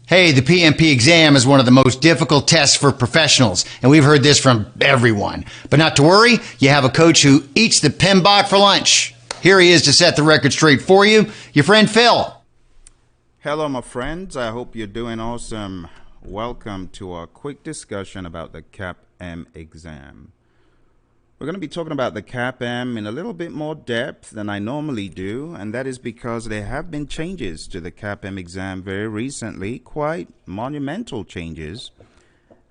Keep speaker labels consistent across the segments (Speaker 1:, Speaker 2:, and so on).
Speaker 1: Hey, the PMP exam is one of the most difficult tests for professionals, and we've heard this from everyone. But not to worry, you have a coach who eats the PMBOK for lunch. Here he is to set the record straight for you, your friend Phil.
Speaker 2: Hello, my friends. I hope you're doing awesome. Welcome to our quick discussion about the CAPM exam. We're going to be talking about the CAPM in a little bit more depth than I normally do, and that is because there have been changes to the CAPM exam very recently, quite monumental changes.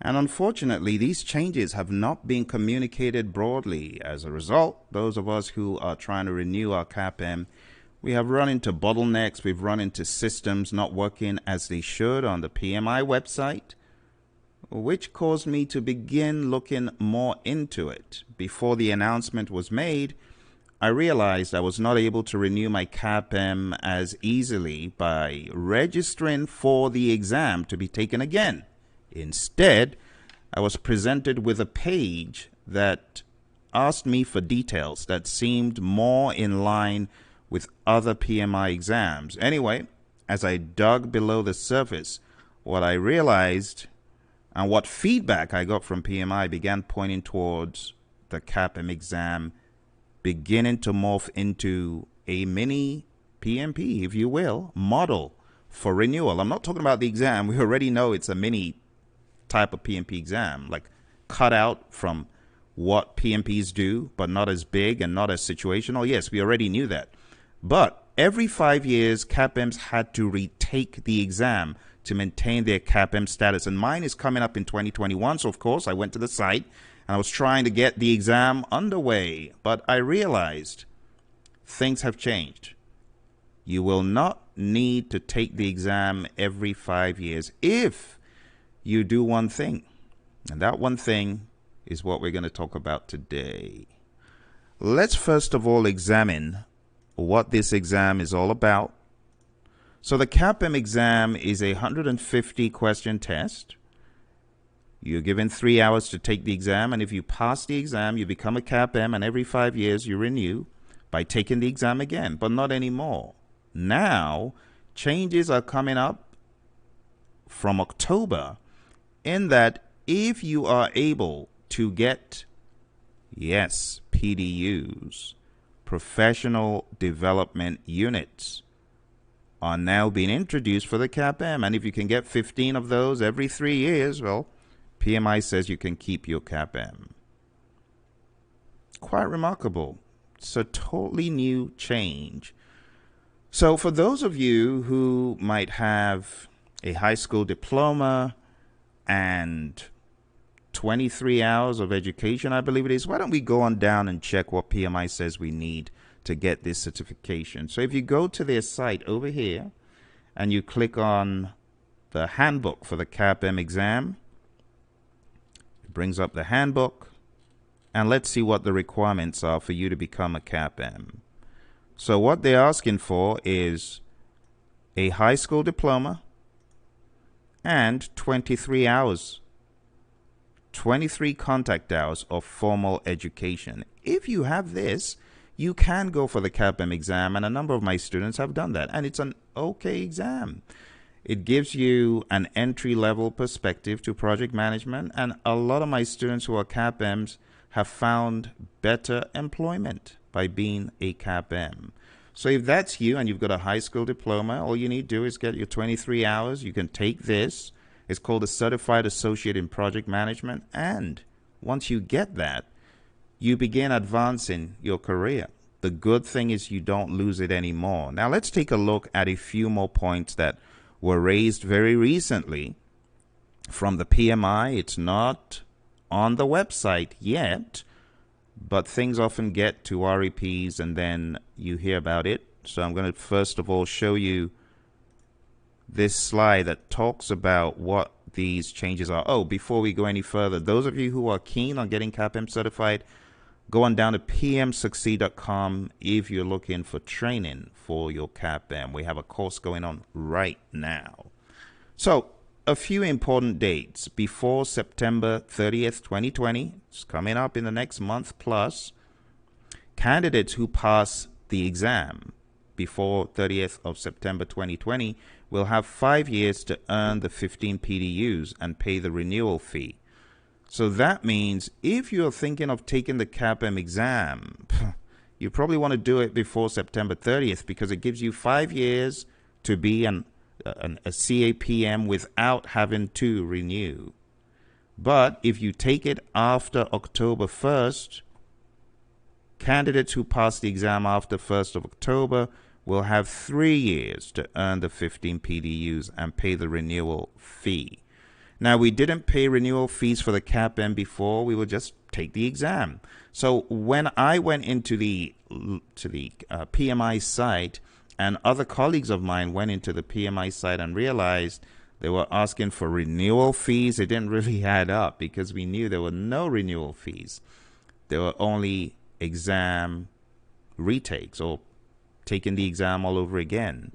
Speaker 2: And unfortunately, these changes have not been communicated broadly. As a result, those of us who are trying to renew our CAPM, we have run into bottlenecks, we've run into systems not working as they should on the PMI website, which caused me to begin looking more into it. Before the announcement was made, I realized I was not able to renew my CAPM as easily by registering for the exam to be taken again. Instead, I was presented with a page that asked me for details that seemed more in line with other PMI exams. Anyway, as I dug below the surface, what I realized and what feedback I got from PMI began pointing towards the CAPM exam beginning to morph into a mini PMP, if you will, model for renewal. I'm not talking about the exam. We already know it's a mini type of PMP exam, like cut out from what PMPs do, but not as big and not as situational. Yes, we already knew that. But every 5 years, CAPMs had to retake the exam to maintain their CAPM status. And mine is coming up in 2021. So, of course, I went to the site and I was trying to get the exam underway. But I realized things have changed. You will not need to take the exam every 5 years if you do one thing. And that one thing is what we're going to talk about today. Let's first of all examine what this exam is all about. So the CAPM exam is a 150 question test. You're given 3 hours to take the exam, and if you pass the exam, you become a CAPM, and every 5 years you renew by taking the exam again, but not anymore. Now, changes are coming up from October in that if you are able to get, yes, PDUs, professional development units, are now being introduced for the CAPM. And if you can get 15 of those every 3 years, well, PMI says you can keep your CAPM. Quite remarkable. It's a totally new change. So for those of you who might have a high school diploma and 23 hours of education, I believe it is, why don't we go on down and check what PMI says we need to get this certification. So if you go to their site over here and you click on the handbook for the CAPM exam, it brings up the handbook, and let's see what the requirements are for you to become a CAPM. So what they're asking for is a high school diploma and 23 hours, 23 contact hours of formal education. If you have this, you can go for the CAPM exam, and a number of my students have done that, and it's an okay exam. It gives you an entry-level perspective to project management, and a lot of my students who are CAPMs have found better employment by being a CAPM. So if that's you and you've got a high school diploma, all you need to do is get your 23 hours. You can take this. It's called a Certified Associate in Project Management, and once you get that, you begin advancing your career. The good thing is you don't lose it anymore. Now let's take a look at a few more points that were raised very recently from the PMI. It's not on the website yet, but things often get to REPs and then you hear about it. So I'm going to first of all show you this slide that talks about what these changes are. Oh, before we go any further, those of you who are keen on getting CAPM certified, go on down to pmsucceed.com if you're looking for training for your CAPM. We have a course going on right now. So a few important dates before September 30th, 2020. It's coming up in the next month plus. Candidates who pass the exam before 30th of September 2020 will have 5 years to earn the 15 PDUs and pay the renewal fee. So that means if you're thinking of taking the CAPM exam, you probably want to do it before September 30th because it gives you 5 years to be a CAPM without having to renew. But if you take it after October 1st, candidates who pass the exam after 1st of October will have 3 years to earn the 15 PDUs and pay the renewal fee. Now, we didn't pay renewal fees for the CAPM before. We would just take the exam. So when I went into the PMI site, and other colleagues of mine went into the PMI site and realized they were asking for renewal fees, it didn't really add up because we knew there were no renewal fees. There were only exam retakes or taking the exam all over again.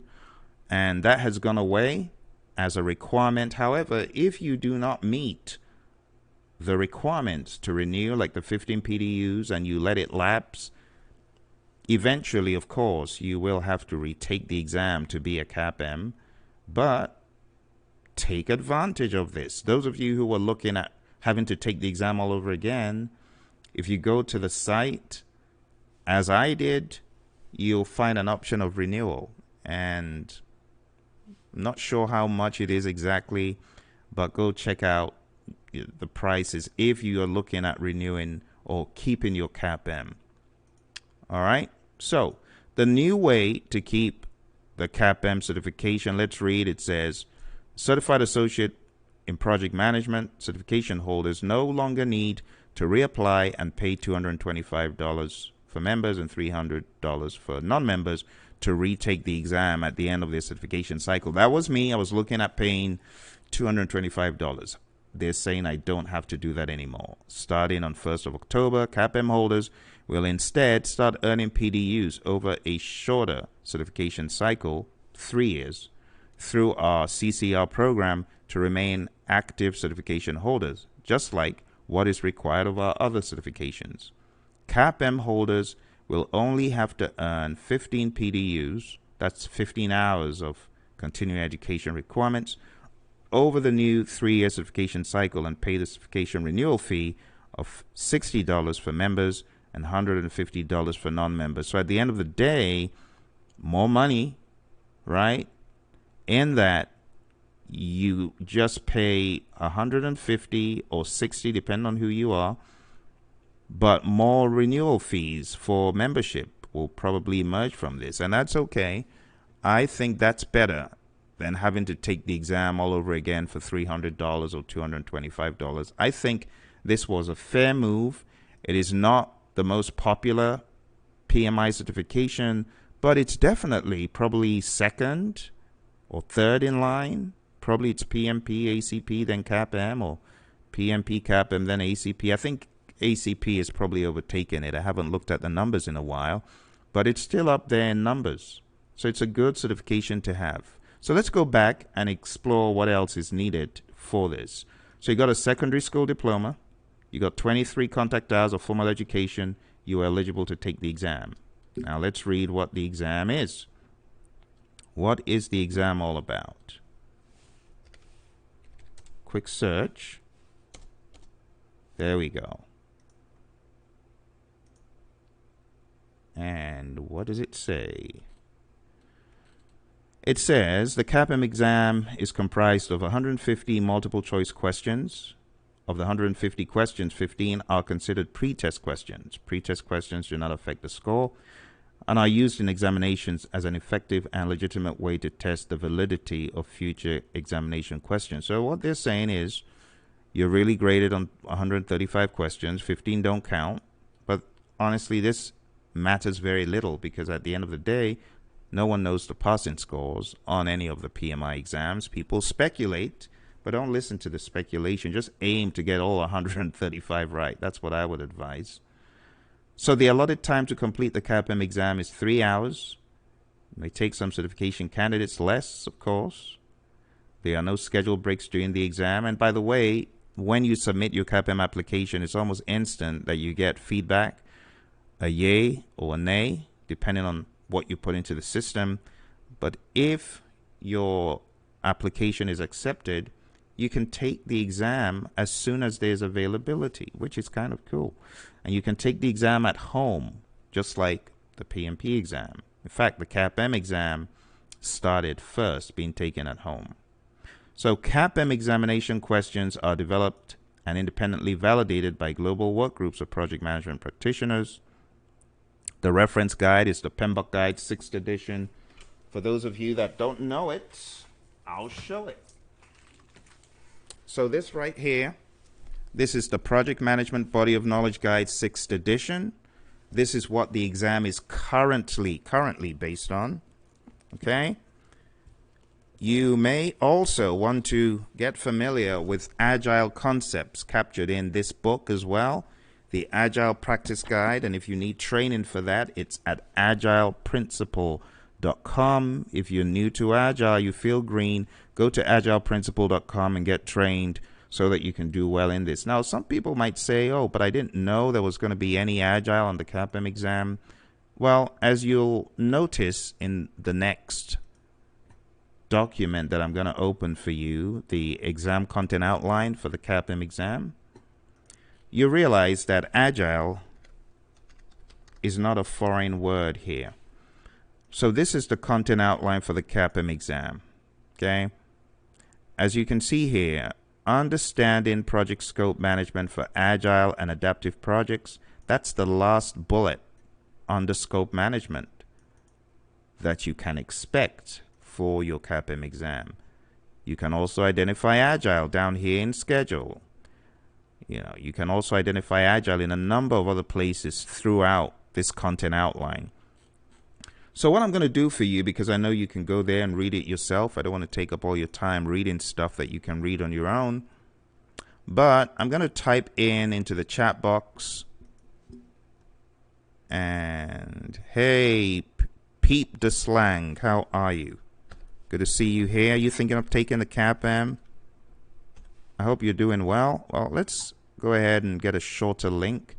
Speaker 2: And that has gone away as a requirement. However, if you do not meet the requirements to renew, like the 15 PDUs, and you let it lapse, eventually, of course, you will have to retake the exam to be a CAPM. But take advantage of this. Those of you who are looking at having to take the exam all over again, if you go to the site, as I did, you'll find an option of renewal. And I'm not sure how much it is exactly, but go check out the prices if you are looking at renewing or keeping your CAPM. All right. So the new way to keep the CAPM certification, let's read. It says, Certified Associate in Project Management certification holders no longer need to reapply and pay $225 for members and $300 for non-members to retake the exam at the end of their certification cycle. That was me. I was looking at paying $225. They're saying I don't have to do that anymore. Starting on 1st of October, CAPM holders will instead start earning PDUs over a shorter certification cycle, 3 years, through our CCR program to remain active certification holders, just like what is required of our other certifications. CAPM holders will only have to earn 15 PDUs, that's 15 hours of continuing education requirements, over the new 3-year certification cycle and pay the certification renewal fee of $60 for members and $150 for non-members. So at the end of the day, more money, right? In that you just pay $150 or $60, depending on who you are, but more renewal fees for membership will probably emerge from this, and that's okay. I think that's better than having to take the exam all over again for $300 or $225. I think this was a fair move. It is not the most popular PMI certification, but it's definitely probably second or third in line. Probably it's PMP, ACP, then CAPM, or PMP, CAPM, then ACP. I think ACP has probably overtaken it. I haven't looked at the numbers in a while, but it's still up there in numbers. So it's a good certification to have. So let's go back and explore what else is needed for this. So you got a secondary school diploma, you got 23 contact hours of formal education, you are eligible to take the exam. Now let's read what the exam is. What is the exam all about? Quick search. There we go. And what does it say? It says the CAPM exam is comprised of 150 multiple choice questions. Of the 150 questions, 15 are considered pre-test questions. Pre-test questions do not affect the score and are used in examinations as an effective and legitimate way to test the validity of future examination questions. So what they're saying is you're really graded on 135 questions, 15 don't count, but honestly this matters very little because at the end of the day, no one knows the passing scores on any of the PMI exams. People speculate, but don't listen to the speculation. Just aim to get all 135 right. That's what I would advise. So the allotted time to complete the CAPM exam is 3 hours. It may take some certification candidates less, of course. There are no scheduled breaks during the exam. And by the way, when you submit your CAPM application, it's almost instant that you get feedback, a yay or a nay, depending on what you put into the system. But if your application is accepted, you can take the exam as soon as there's availability, which is kind of cool. And you can take the exam at home, just like the PMP exam. In fact, the CAPM exam started first being taken at home. So CAPM examination questions are developed and independently validated by global work groups of project management practitioners. The reference guide is the PMBOK Guide 6th edition. For those of you that don't know it, I'll show it. So this right here, this is the Project Management Body of Knowledge Guide 6th edition. This is what the exam is currently based on. Okay? You may also want to get familiar with agile concepts captured in this book as well, the Agile Practice Guide, and if you need training for that, it's at agileprinciple.com. If you're new to Agile, you feel green, go to agileprinciple.com and get trained so that you can do well in this. Now, some people might say, oh, but I didn't know there was going to be any Agile on the CAPM exam. Well, as you'll notice in the next document that I'm going to open for you, the exam content outline for the CAPM exam, you realize that Agile is not a foreign word here. So this is the content outline for the CAPM exam. Okay? As you can see here, understanding project scope management for agile and adaptive projects, that's the last bullet under scope management that you can expect for your CAPM exam. You can also identify Agile down here in schedule. You can also identify Agile in a number of other places throughout this content outline. So what I'm going to do for you, because I know you can go there and read it yourself, I don't want to take up all your time reading stuff that you can read on your own, but I'm going to type into the chat box, and hey, Peep the Slang, how are you? Good to see you here. Are you thinking of taking the CAPM? I hope you're doing well. Well, let's go ahead and get a shorter link.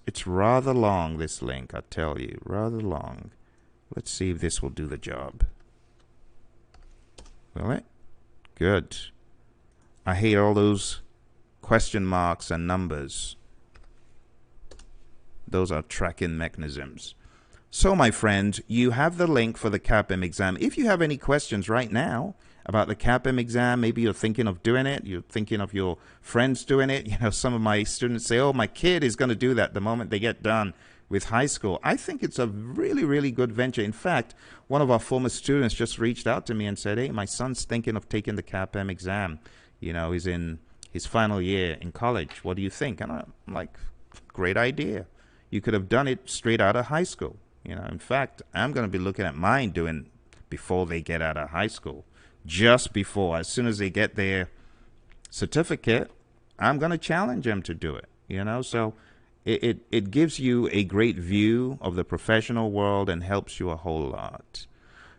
Speaker 2: It's rather long, this link, I tell you. Rather long. Let's see if this will do the job. Will it? Good. I hate all those question marks and numbers. Those are tracking mechanisms. So, my friend, you have the link for the CAPM exam. If you have any questions right now about the CAPM exam, maybe you're thinking of doing it, you're thinking of your friends doing it. Some of my students say, oh, my kid is going to do that the moment they get done with high school. I think it's a really, really good venture. In fact, one of our former students just reached out to me and said, hey, my son's thinking of taking the CAPM exam. He's in his final year in college. What do you think? And I'm like, great idea. You could have done it straight out of high school. In fact, I'm going to be looking at mine doing before they get out of high school. Just before, as soon as they get their certificate, I'm going to challenge them to do it. So it gives you a great view of the professional world and helps you a whole lot.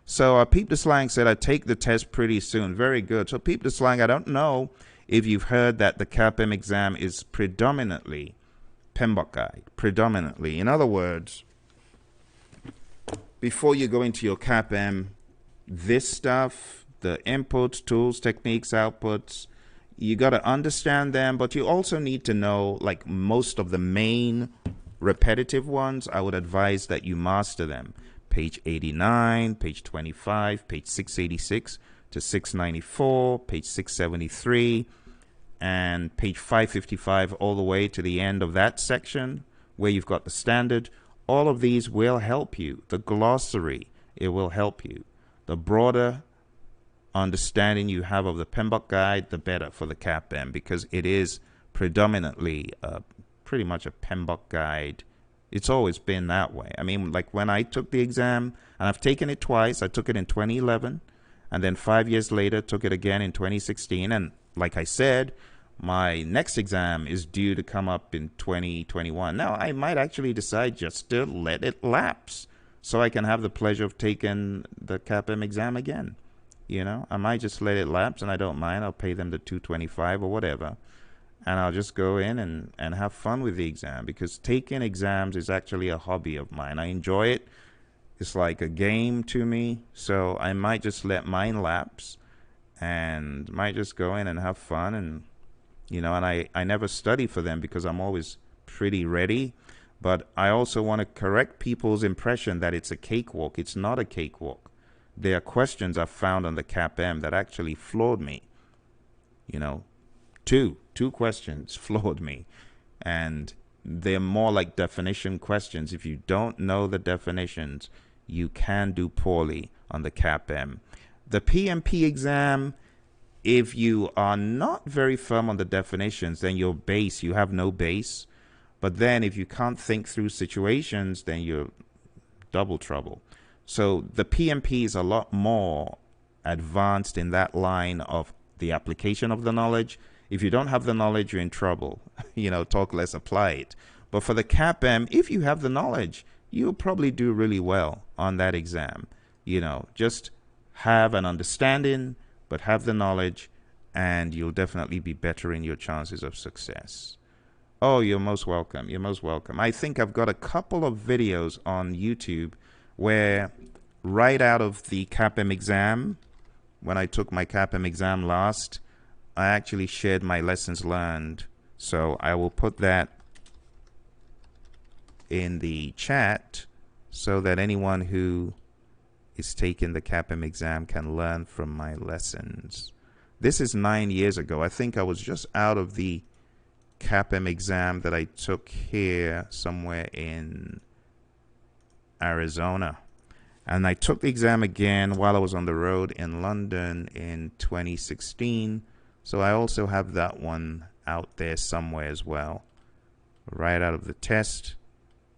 Speaker 2: So Peep the Slang said, I take the test pretty soon. Very good. So Peep the Slang, I don't know if you've heard that the CAPM exam is predominantly PMBOK Guide. Predominantly. In other words, before you go into your CAPM, this stuff, the inputs, tools, techniques, outputs, you got to understand them, but you also need to know, like most of the main repetitive ones, I would advise that you master them. Page 89, page 25, page 686 to 694, page 673, and page 555 all the way to the end of that section where you've got the standard. All of these will help you. The glossary, it will help you. The broader understanding you have of the PMBOK Guide, the better for the CAPM, because it is predominantly pretty much a PMBOK Guide. It's always been that way. I mean, like when I took the exam, and I've taken it twice. I took it in 2011, and then 5 years later, took it again in 2016. And like I said, my next exam is due to come up in 2021. Now, I might actually decide just to let it lapse so I can have the pleasure of taking the CAPM exam again. I might just let it lapse, and I don't mind. I'll pay them the $225 or whatever, and I'll just go in and have fun with the exam, because taking exams is actually a hobby of mine. I enjoy it. It's like a game to me, so I might just let mine lapse and might just go in and have fun. And and I never study for them because I'm always pretty ready. But I also want to correct people's impression that it's a cakewalk. It's not a cakewalk. There are questions I found on the CAPM that actually floored me. You know, two questions floored me. And they're more like definition questions. If you don't know the definitions, you can do poorly on the CAPM. The PMP exam, if you are not very firm on the definitions, then your base, you have no base. But then if you can't think through situations, then you're double trouble. So the PMP is a lot more advanced in that line of the application of the knowledge. If you don't have the knowledge, you're in trouble. Talk less, apply it. But for the CAPM, if you have the knowledge, you'll probably do really well on that exam. Just have an understanding, but have the knowledge, and you'll definitely be bettering your chances of success. Oh, you're most welcome. You're most welcome. I think I've got a couple of videos on YouTube where right out of the CAPM exam, when I took my CAPM exam last, I actually shared my lessons learned. So I will put that in the chat so that anyone who is taking the CAPM exam can learn from my lessons. This is 9 years ago. I think I was just out of the CAPM exam that I took here somewhere in Arizona. And I took the exam again while I was on the road in London in 2016. So I also have that one out there somewhere as well. Right out of the test.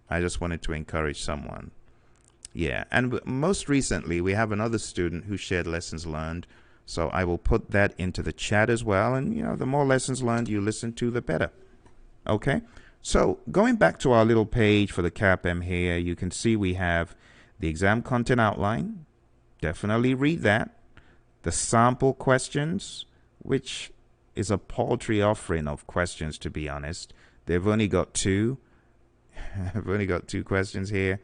Speaker 2: I just wanted to encourage someone. Yeah, and most recently we have another student who shared lessons learned. So I will put that into the chat as well. And, the more lessons learned you listen to, the better. Okay? So going back to our little page for the CAPM here, you can see we have the exam content outline. Definitely read that. The sample questions, which is a paltry offering of questions, to be honest. They've only got two. I've only got two questions here.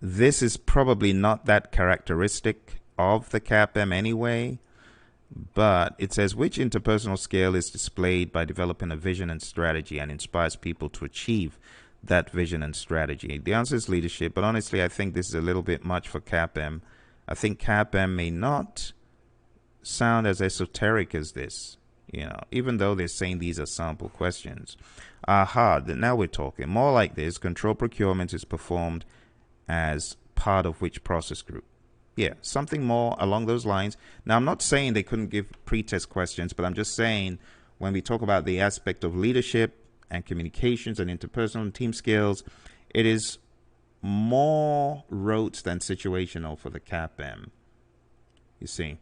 Speaker 2: This is probably not that characteristic of the CAPM anyway, but it says which interpersonal skill is displayed by developing a vision and strategy and inspires people to achieve that vision and strategy. The answer is leadership, but honestly, I think this is a little bit much for CAPM. I think CAPM may not sound as esoteric as this, even though they're saying these are sample questions. Now we're talking. More like this, control procurement is performed as part of which process group? Yeah, something more along those lines. Now, I'm not saying they couldn't give pre-test questions, but I'm just saying when we talk about the aspect of leadership and communications and interpersonal and team skills, it is more rote than situational for the CAPM, you see.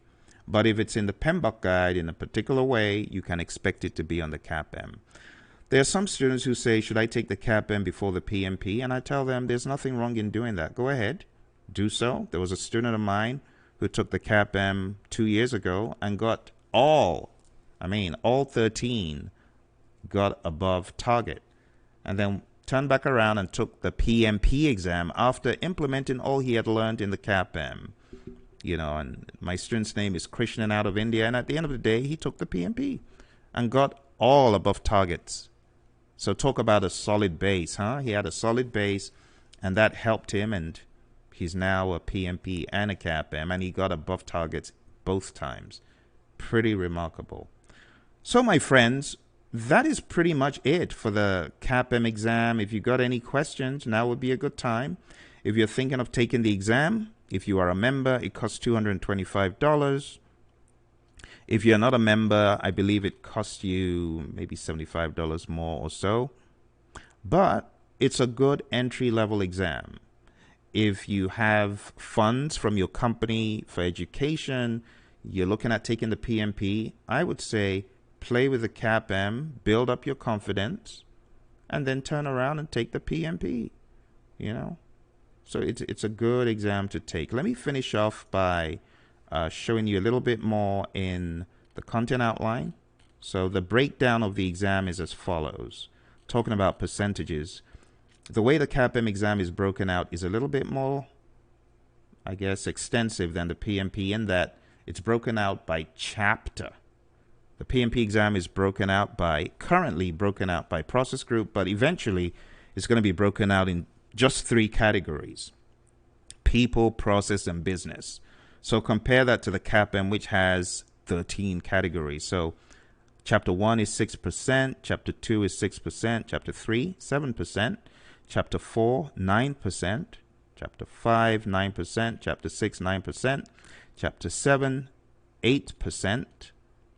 Speaker 2: But if it's in the PMBOK guide in a particular way, you can expect it to be on the CAPM. There are some students who say, should I take the CAPM before the PMP? And I tell them there's nothing wrong in doing that. Go ahead, do so. There was a student of mine who took the CAPM 2 years ago and got all 13 got above target. And then turned back around and took the PMP exam after implementing all he had learned in the CAPM. And my student's name is Krishnan out of India. And at the end of the day, he took the PMP and got all above targets. So talk about a solid base, huh? He had a solid base, and that helped him, and he's now a PMP and a CAPM, and he got above targets both times. Pretty remarkable. So, my friends, that is pretty much it for the CAPM exam. If you got any questions, now would be a good time. If you're thinking of taking the exam, if you are a member, it costs $225. If you're not a member, I believe it costs you maybe $75 more or so. But it's a good entry-level exam. If you have funds from your company for education, you're looking at taking the PMP, I would say play with the CAPM, build up your confidence, and then turn around and take the PMP, So it's a good exam to take. Let me finish off by showing you a little bit more in the content outline. So the breakdown of the exam is as follows. Talking about percentages, The way the CAPM exam is broken out is a little bit more, I guess, extensive than the PMP in that it's broken out by chapter. The PMP exam is currently broken out by process group, but eventually it's going to be broken out in just 3 categories: people, process, and business. So compare that to the CAPM, which has 13 categories. So chapter 1 is 6%, chapter 2 is 6%, chapter 3, 7%, chapter 4, 9%, chapter 5, 9%, chapter 6, 9%, chapter 7, 8%,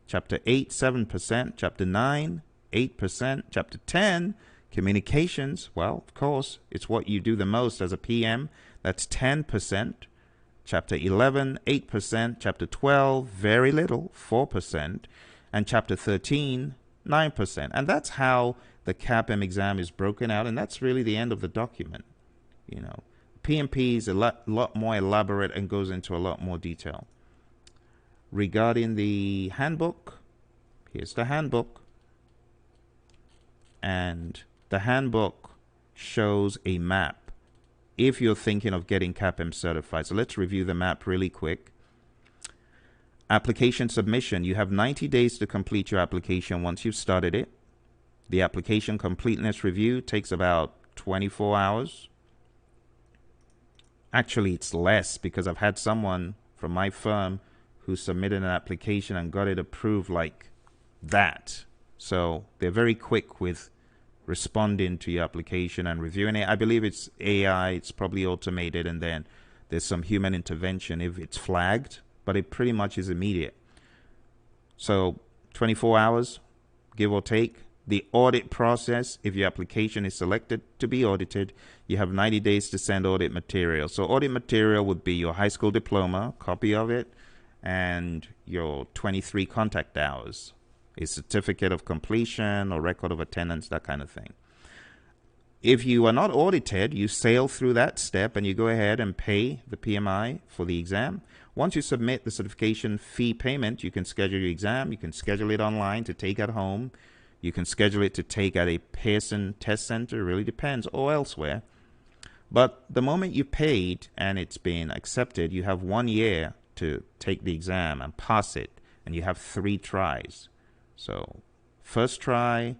Speaker 2: chapter 8, 7%, chapter 9, 8%, chapter 10, communications. Well, of course, it's what you do the most as a PM. That's 10%. Chapter 11, 8%. Chapter 12, very little, 4%. And chapter 13, 9%. And that's how the CAPM exam is broken out. And that's really the end of the document. You know, PMP is a lot more elaborate and goes into a lot more detail. Regarding the handbook, here's the handbook. And the handbook shows a map if you're thinking of getting CAPM certified. So let's review the map really quick. Application submission. You have 90 days to complete your application once you've started it. The application completeness review takes about 24 hours. Actually, it's less because I've had someone from my firm who submitted an application and got it approved like that. So they're very quick with responding to your application and reviewing it. I believe it's AI, it's probably automated, and then there's some human intervention if it's flagged, but it pretty much is immediate. So 24 hours, give or take. The audit process, if your application is selected to be audited, you have 90 days to send audit material. So audit material would be your high school diploma, copy of it, and your 23 contact hours, a certificate of completion or record of attendance, that kind of thing. If you are not audited, you sail through that step and you go ahead and pay the PMI for the exam. Once you submit the certification fee payment, you can schedule your exam. You can schedule it online to take at home. You can schedule it to take at a Pearson test center, it really depends, or elsewhere. But the moment you paid and it's been accepted, you have 1 year to take the exam and pass it, and you have 3 tries. So first try,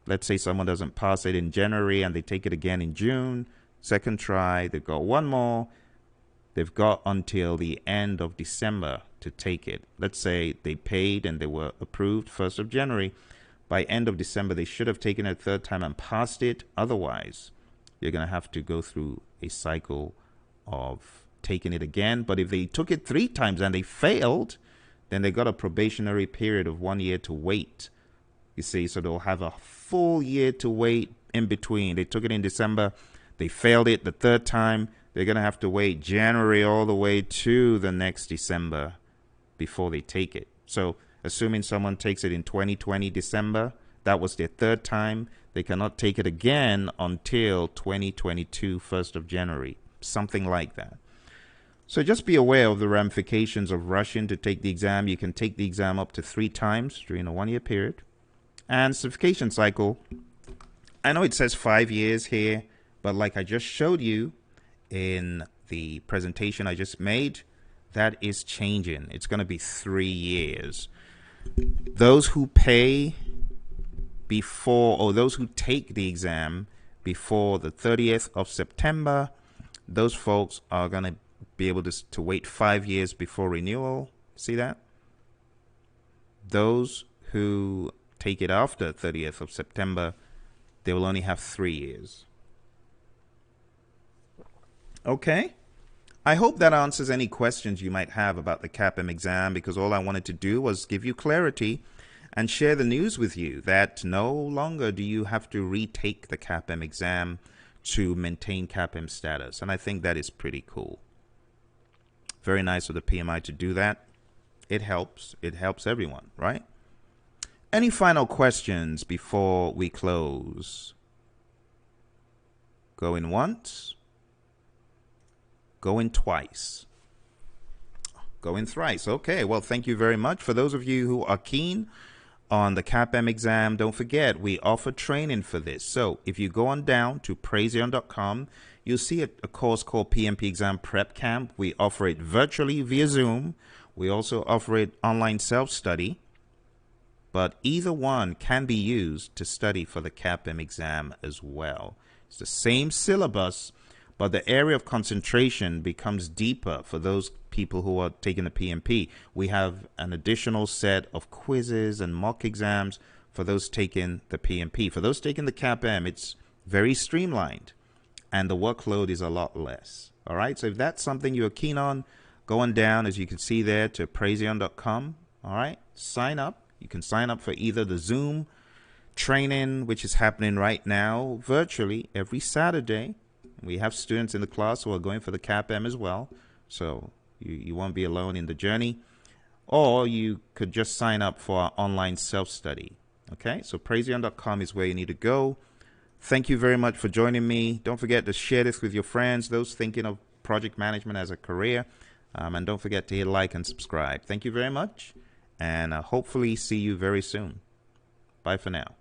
Speaker 2: let's say someone doesn't pass it in January and they take it again in June. Second try, they've got 1 more. They've got until the end of December to take it. Let's say they paid and they were approved 1st of January. By end of December, they should have taken it a 3rd time and passed it. Otherwise, you're going to have to go through a cycle of taking it again. But if they took it 3 times and they failed, then they got a probationary period of 1 year to wait. You see, so they'll have a full year to wait in between. They took it in December, they failed it the 3rd time. They're going to have to wait January all the way to the next December before they take it. So assuming someone takes it in 2020 December, that was their 3rd time, they cannot take it again until 2022 1st of January, something like that. So just be aware of the ramifications of rushing to take the exam. You can take the exam up to 3 times during a 1 year period. And certification cycle, I know it says 5 years here, but like I just showed you in the presentation I just made, that is changing. It's going to be 3 years. Those who pay before, or those who take the exam before the 30th of September, those folks are going to be able to wait 5 years before renewal. See that? Those who take it after 30th of September, they will only have 3 years. Okay. I hope that answers any questions you might have about the CAPM exam, because all I wanted to do was give you clarity and share the news with you that no longer do you have to retake the CAPM exam to maintain CAPM status. And I think that is pretty cool. Very nice of the PMI to do that. It helps. It helps everyone, right? Any final questions before we close? Going once. Going twice. Going thrice. Okay, well, thank you very much. For those of you who are keen on the CAPM exam. Don't forget, we offer training for this. So if you go on down to Praizion.com, you'll see a course called PMP Exam Prep Camp. We offer it virtually via Zoom. We also offer it online self-study. But either one can be used to study for the CAPM exam as well. It's the same syllabus, but the area of concentration becomes deeper for those people who are taking the PMP. We have an additional set of quizzes and mock exams for those taking the PMP. For those taking the CAPM, it's very streamlined, and the workload is a lot less. All right, so if that's something you're keen on, go on down, as you can see there, to Praizion.com. All right, sign up. You can sign up for either the Zoom training, which is happening right now virtually every Saturday. We have students in the class who are going for the CAPM as well, so you won't be alone in the journey. Or you could just sign up for our online self-study. Okay, so Praizion.com is where you need to go. Thank you very much for joining me. Don't forget to share this with your friends, those thinking of project management as a career. And don't forget to hit like and subscribe. Thank you very much, and hopefully see you very soon. Bye for now.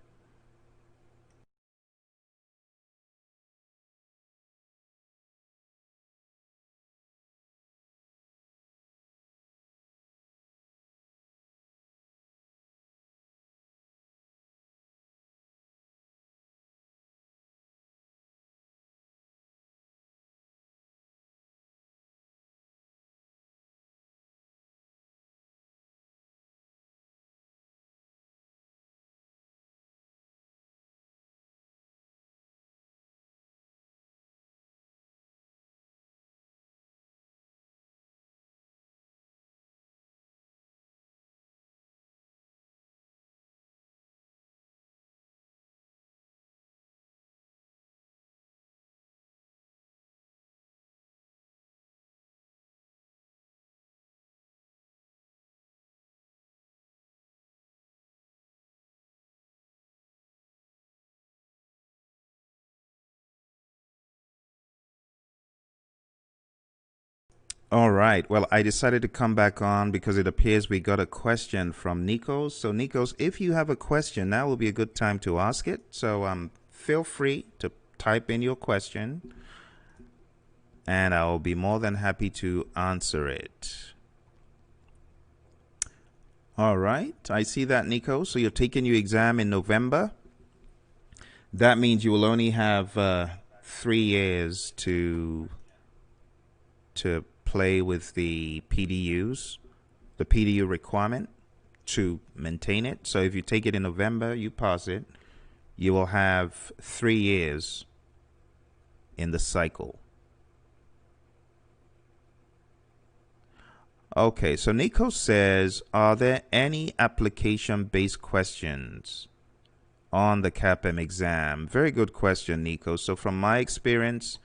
Speaker 2: All right. Well, I decided to come back on because it appears we got a question from Nikos. So, Nikos, if you have a question, now will be a good time to ask it. So, feel free to type in your question, and I'll be more than happy to answer it. All right. I see that, Nikos. So, you're taking your exam in November. That means you will only have 3 years to play with the PDUs, the PDU requirement to maintain it. So if you take it in November, you pass it, you will have 3 years in the cycle. Okay, so Nico says, are there any application-based questions on the CAPM exam? Very good question, Nico. So from my experience,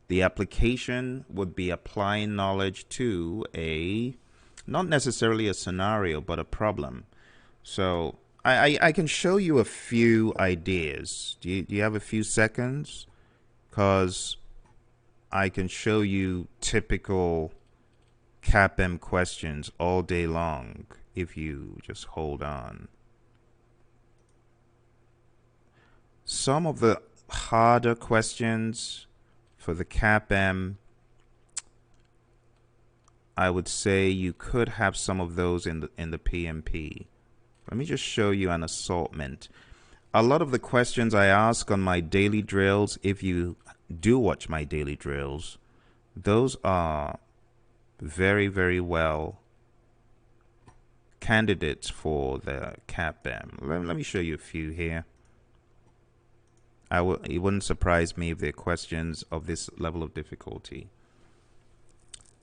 Speaker 2: the application would be applying knowledge to not necessarily a scenario, but a problem. So I can show you a few ideas. Do you have a few seconds? Because I can show you typical CAPM questions all day long if you just hold on. Some of the harder questions for the CAPM, I would say you could have some of those in the PMP. Let me just show you an assortment. A lot of the questions I ask on my daily drills, if you do watch my daily drills, those are very, very well candidates for the CAPM. Let me show you a few here. It wouldn't surprise me if there are questions of this level of difficulty.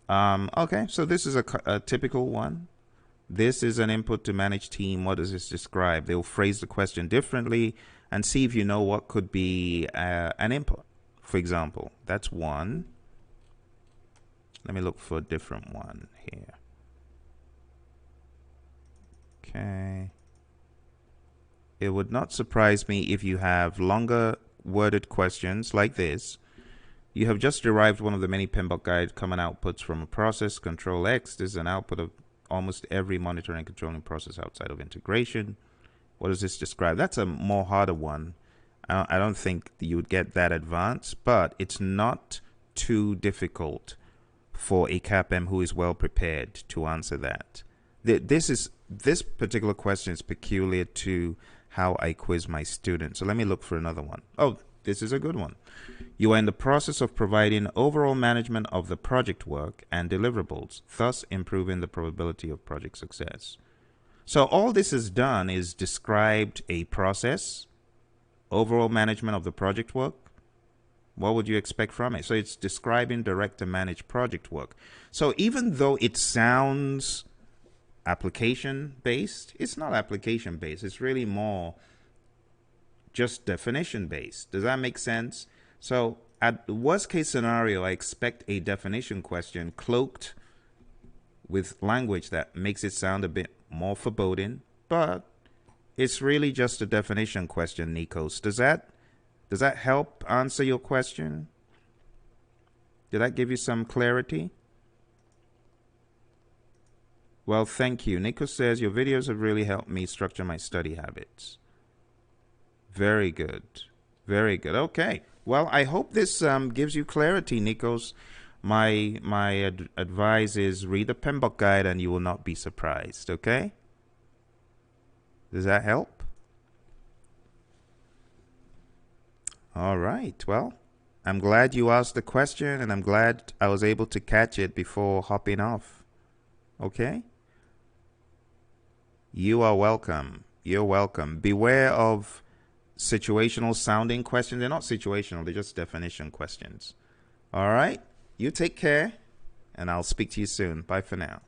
Speaker 2: Okay, so this is a typical one. This is an input to manage team. What does this describe? They'll phrase the question differently and see if you know what could be an input. For example, that's one. Let me look for a different one here. Okay. It would not surprise me if you have longer worded questions like this. You have just derived one of the many PMBOK guide common outputs from a process. Control X. This is an output of almost every monitoring and controlling process outside of integration. What does this describe? That's a more harder one. I don't think you would get that advanced, but it's not too difficult for a CAPM who is well prepared to answer that. This particular question is peculiar to how I quiz my students. So let me look for another one. Oh, this is a good one. You are in the process of providing overall management of the project work and deliverables, thus improving the probability of project success. So all this has done is described a process, overall management of the project work. What would you expect from it? So it's describing direct and managed project work. So even though it sounds application based, it's not application based. It's really more just definition based. Does that make sense? So at the worst case scenario, I expect a definition question cloaked with language that makes it sound a bit more foreboding, but it's really just a definition question, Nikos. Does that help answer your question? Did that give you some clarity? Well, thank you. Nikos says, your videos have really helped me structure my study habits. Very good. Very good. Okay. Well, I hope this gives you clarity, Nikos. My advice is read the PMBOK guide and you will not be surprised, okay? Does that help? All right. Well, I'm glad you asked the question and I'm glad I was able to catch it before hopping off. Okay? You are welcome. You're welcome. Beware of situational sounding questions. They're not situational, they're just definition questions. All right? You take care, and I'll speak to you soon. Bye for now.